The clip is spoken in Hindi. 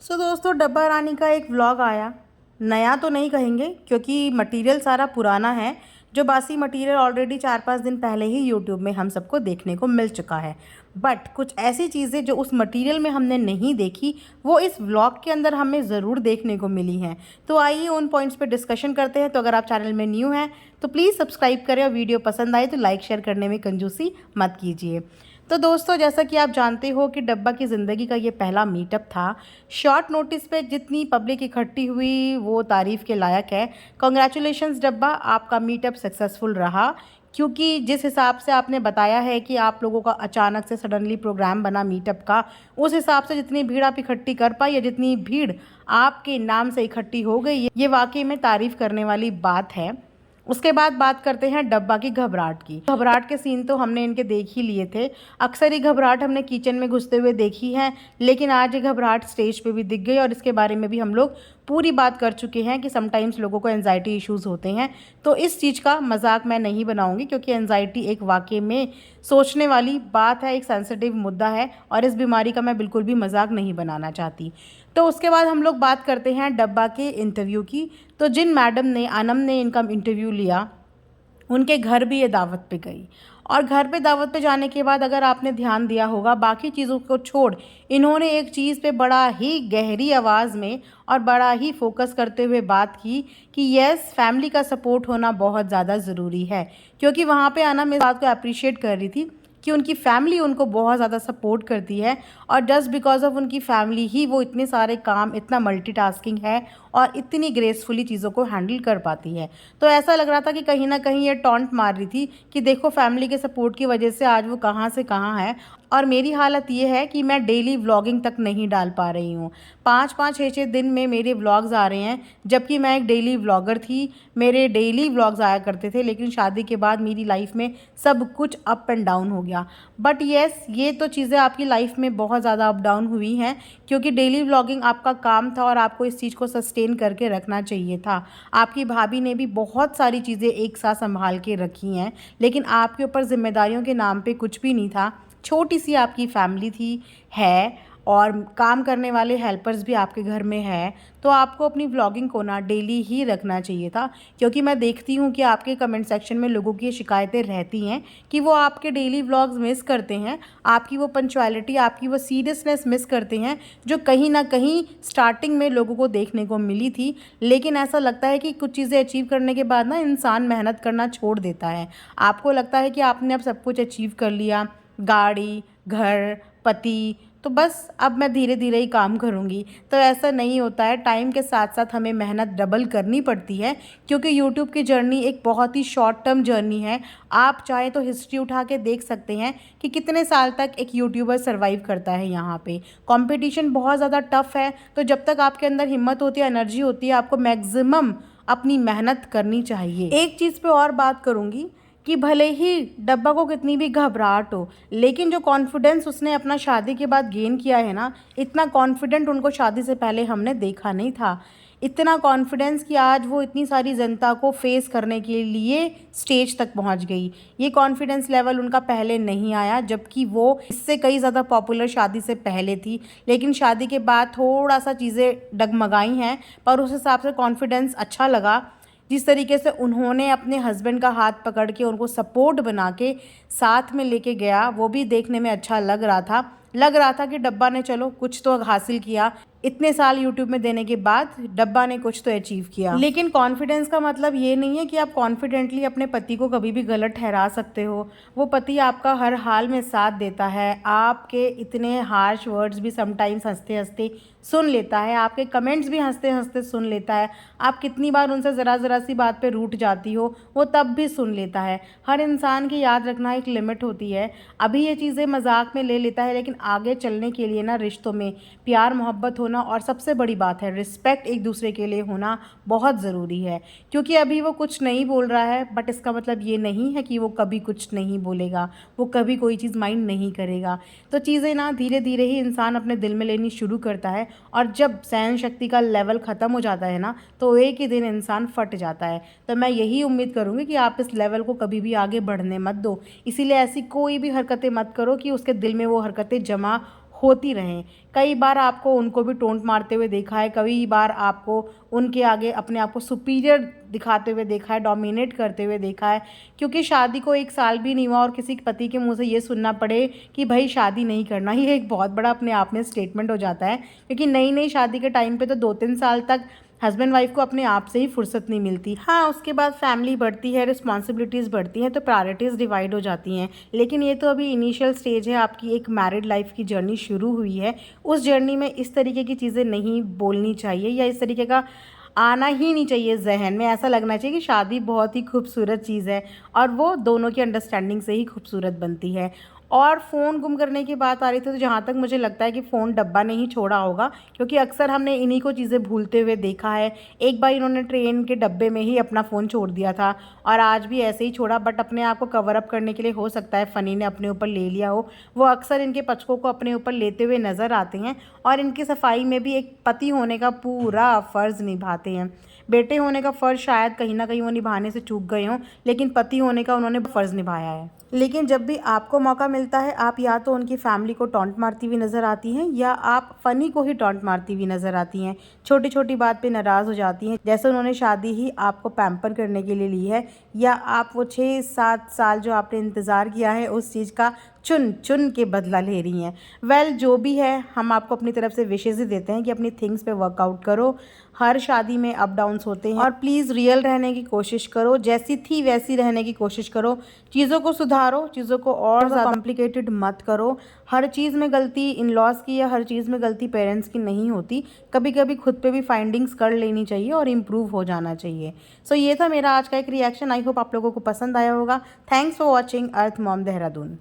दोस्तों डब्बा रानी का एक व्लॉग आया। नया तो नहीं कहेंगे क्योंकि मटेरियल सारा पुराना है। जो बासी मटेरियल ऑलरेडी 4-5 दिन पहले ही यूट्यूब में हम सबको देखने को मिल चुका है। बट कुछ ऐसी चीज़ें जो उस मटेरियल में हमने नहीं देखी वो इस व्लॉग के अंदर हमें ज़रूर देखने को मिली हैं। तो आइए उन पॉइंट्स पे डिस्कशन करते हैं। तो अगर आप चैनल में न्यू हैं तो प्लीज़ सब्सक्राइब करें और वीडियो पसंद आए तो लाइक शेयर करने में कंजूसी मत कीजिए। तो दोस्तों जैसा कि आप जानते हो कि डब्बा की ज़िंदगी का ये पहला मीटअप था। शॉर्ट नोटिस पे जितनी पब्लिक इकट्ठी हुई वो तारीफ़ के लायक है। कॉन्ग्रेचुलेशंस डब्बा, आपका मीटअप सक्सेसफुल रहा। क्योंकि जिस हिसाब से आपने बताया है कि आप लोगों का अचानक से सडनली प्रोग्राम बना मीटअप का, उस हिसाब से जितनी भीड़ आप इकट्ठी कर पाई या जितनी भीड़ आपके नाम से इकट्ठी हो गई, ये वाकई में तारीफ़ करने वाली बात है। उसके बाद बात करते हैं डब्बा की घबराहट की। घबराहट के सीन तो हमने इनके देख ही लिए थे। अक्सर ही घबराहट हमने किचन में घुसते हुए देखी है, लेकिन आज ये घबराहट स्टेज पे भी दिख गई और इसके बारे में भी हम लोग पूरी बात कर चुके हैं कि समटाइम्स लोगों को एंजाइटी इश्यूज़ होते हैं। तो इस चीज़ का मजाक मैं नहीं बनाऊंगी क्योंकि एंजाइटी एक वाकई में सोचने वाली बात है, एक सेंसिटिव मुद्दा है और इस बीमारी का मैं बिल्कुल भी मजाक नहीं बनाना चाहती। तो उसके बाद हम लोग बात करते हैं डब्बा के इंटरव्यू की। तो जिन मैडम ने अनम ने इनका इंटरव्यू लिया उनके घर भी ये दावत पे गई और घर पे दावत पे जाने के बाद अगर आपने ध्यान दिया होगा बाकी चीज़ों को छोड़ इन्होंने एक चीज़ पे बड़ा ही गहरी आवाज़ में और बड़ा ही फोकस करते हुए बात की कि यस, फैमिली का सपोर्ट होना बहुत ज़्यादा ज़रूरी है। क्योंकि वहाँ पे अनम इस बात को अप्रिशिएट कर रही थी कि उनकी फैमिली उनको बहुत ज़्यादा सपोर्ट करती है और जस्ट बिकॉज ऑफ उनकी फैमिली ही वो इतने सारे काम, इतना मल्टीटास्किंग है और इतनी ग्रेसफुली चीज़ों को हैंडल कर पाती है। तो ऐसा लग रहा था कि कहीं ना कहीं ये टॉन्ट मार रही थी कि देखो फैमिली के सपोर्ट की वजह से आज वो कहाँ से कहाँ है और मेरी हालत ये है कि मैं डेली व्लॉगिंग तक नहीं डाल पा रही हूँ। 5-5 6-6 दिन में मेरे व्लॉग्स आ रहे हैं, जबकि मैं एक डेली व्लॉगर थी। मेरे डेली व्लॉग्स आया करते थे, लेकिन शादी के बाद मेरी लाइफ में सब कुछ अप एंड डाउन हो गया। बट येस, ये तो चीज़ें आपकी लाइफ में बहुत ज़्यादा अप डाउन हुई हैं क्योंकि डेली व्लॉगिंग आपका काम था और आपको इस चीज़ को सस्टेन करके रखना चाहिए था। आपकी भाभी ने भी बहुत सारी चीज़ें एक साथ संभाल के रखी हैं, लेकिन आपके ऊपर जिम्मेदारियों के नाम पे कुछ भी नहीं था। छोटी सी आपकी फैमिली थी, है, और काम करने वाले हेल्पर्स भी आपके घर में है। तो आपको अपनी व्लॉगिंग को ना डेली ही रखना चाहिए था। क्योंकि मैं देखती हूँ कि आपके कमेंट सेक्शन में लोगों की शिकायतें रहती हैं कि वो आपके डेली व्लॉग्स मिस करते हैं, आपकी वो पंक्चुअलिटी, आपकी वो सीरियसनेस मिस करते हैं जो कहीं ना कहीं स्टार्टिंग में लोगों को देखने को मिली थी। लेकिन ऐसा लगता है कि कुछ चीज़ें अचीव करने के बाद ना इंसान मेहनत करना छोड़ देता है। आपको लगता है कि आपने अब सब कुछ अचीव कर लिया, गाड़ी, घर, पति, तो बस अब मैं धीरे धीरे ही काम करूँगी। तो ऐसा नहीं होता है। टाइम के साथ साथ हमें मेहनत डबल करनी पड़ती है क्योंकि यूट्यूब की जर्नी एक बहुत ही शॉर्ट टर्म जर्नी है। आप चाहे तो हिस्ट्री उठा के देख सकते हैं कि कितने साल तक एक यूट्यूबर सर्वाइव करता है। यहाँ पे कंपटीशन बहुत ज़्यादा टफ है। तो जब तक आपके अंदर हिम्मत होती है, एनर्जी होती है, आपको मैक्सिमम अपनी मेहनत करनी चाहिए। एक चीज़ पे और बात करूँगी कि भले ही डब्बा को कितनी भी घबराहट हो, लेकिन जो कॉन्फिडेंस उसने अपना शादी के बाद गेन किया है ना, इतना कॉन्फिडेंट उनको शादी से पहले हमने देखा नहीं था। इतना कॉन्फिडेंस कि आज वो इतनी सारी जनता को फेस करने के लिए स्टेज तक पहुंच गई। ये कॉन्फिडेंस लेवल उनका पहले नहीं आया, जबकि वो इससे कई ज़्यादा पॉपुलर शादी से पहले थी। लेकिन शादी के बाद थोड़ा सा चीज़ें डगमगाई हैं, पर उस हिसाब से कॉन्फिडेंस अच्छा लगा। जिस तरीके से उन्होंने अपने हस्बैंड का हाथ पकड़ के उनको सपोर्ट बना के साथ में लेके गया, वो भी देखने में अच्छा लग रहा था। लग रहा था कि डब्बा ने चलो कुछ तो हासिल किया। इतने साल यूट्यूब में देने के बाद डब्बा ने कुछ तो अचीव किया। लेकिन कॉन्फिडेंस का मतलब ये नहीं है कि आप कॉन्फिडेंटली अपने पति को कभी भी गलत ठहरा सकते हो। वो पति आपका हर हाल में साथ देता है, आपके इतने हार्श वर्ड्स भी समटाइम्स हंसते हंसते सुन लेता है, आपके कमेंट्स भी हंसते हंसते सुन लेता है। आप कितनी बार उनसे ज़रा ज़रा सी बात पे रूठ जाती हो, वो तब भी सुन लेता है। हर इंसान की याद रखना एक लिमिट होती है। अभी ये चीज़ें मजाक में ले लेता है, लेकिन आगे चलने के लिए ना रिश्तों में प्यार मोहब्बत होना और सबसे बड़ी बात है रिस्पेक्ट एक दूसरे के लिए होना बहुत ज़रूरी है। क्योंकि अभी वो कुछ नहीं बोल रहा है, बट इसका मतलब ये नहीं है कि वो कभी कुछ नहीं बोलेगा, वो कभी कोई चीज़ माइंड नहीं करेगा। तो चीज़ें ना धीरे धीरे ही इंसान अपने दिल में लेनी शुरू करता है और जब सहन शक्ति का लेवल ख़त्म हो जाता है ना, तो एक ही दिन इंसान फट जाता है। तो मैं यही उम्मीद करूँगी कि आप इस लेवल को कभी भी आगे बढ़ने मत दो। इसीलिए ऐसी कोई भी हरकतें मत करो कि उसके दिल में वो हरकतें जमा होती रहें। कई बार आपको उनको भी टोंट मारते हुए देखा है, कई बार आपको उनके आगे अपने आप को सुपीरियर दिखाते हुए देखा है, डोमिनेट करते हुए देखा है। क्योंकि शादी को 1 साल भी नहीं हुआ और किसी पति के मुँह से ये सुनना पड़े कि भाई शादी नहीं करना, ये एक बहुत बड़ा अपने आप में स्टेटमेंट हो जाता है। क्योंकि नई-नई शादी के टाइम पे तो 2-3 साल तक हस्बैंड वाइफ को अपने आप से ही फुर्सत नहीं मिलती। हाँ, उसके बाद फैमिली बढ़ती है, रिस्पॉन्सिबिलिटीज़ बढ़ती हैं, तो प्रायोरिटीज़ डिवाइड हो जाती हैं। लेकिन ये तो अभी इनिशियल स्टेज है, आपकी एक मैरिड लाइफ की जर्नी शुरू हुई है। उस जर्नी में इस तरीके की चीज़ें नहीं बोलनी चाहिए या इस तरीके का आना ही नहीं चाहिए ज़हन में। ऐसा लगना चाहिए कि शादी बहुत ही खूबसूरत चीज़ है और वो दोनों की अंडरस्टैंडिंग से ही खूबसूरत बनती है। और फ़ोन गुम करने की बात आ रही थी, तो जहाँ तक मुझे लगता है कि फ़ोन डब्बा ने ही छोड़ा होगा, क्योंकि अक्सर हमने इन्हीं को चीज़ें भूलते हुए देखा है। एक बार इन्होंने ट्रेन के डब्बे में ही अपना फ़ोन छोड़ दिया था और आज भी ऐसे ही छोड़ा, बट अपने आप को कवर अप करने के लिए हो सकता है फ़नी ने अपने ऊपर ले लिया हो। वो अक्सर इनके पचकों को अपने ऊपर लेते हुए नज़र आते हैं और इनकी सफाई में भी एक पति होने का पूरा फ़र्ज़ निभाते हैं। बेटे होने का फ़र्ज़ शायद कहीं न कहीं वो निभाने से चूक गए हों, लेकिन पति होने का उन्होंने फ़र्ज़ निभाया है। लेकिन जब भी आपको मौका मिलता है, आप या तो उनकी फैमिली को टॉन्ट मारती हुई नज़र आती हैं या आप फ़नी को ही टॉन्ट मारती हुई नज़र आती हैं। छोटी-छोटी बात पे नाराज़ हो जाती हैं, जैसे उन्होंने शादी ही आपको पैम्पर करने के लिए ली है, या आप वो 6-7 साल जो आपने इंतज़ार किया है उस चीज़ का चुन-चुन के बदला ले रही हैं। वेल, जो भी है, हम आपको अपनी तरफ से विशेज़ ही देते हैं कि अपनी थिंग्स पे वर्कआउट करो। हर शादी में अप डाउन्स होते हैं और प्लीज़ रियल रहने की कोशिश करो, जैसी थी वैसी रहने की कोशिश करो। चीज़ों को सुधारो, चीज़ों को और ज़्यादा कॉम्प्लिकेटेड मत करो। हर चीज़ में गलती इन-लॉज़ की या हर चीज़ में गलती पेरेंट्स की नहीं होती। कभी-कभी खुद पे भी फाइंडिंग्स कर लेनी चाहिए और इम्प्रूव हो जाना चाहिए। सो ये था मेरा आज का एक रिएक्शन। आई होप आप लोगों को पसंद आया होगा। Thanks for watching earth mom Dehradun.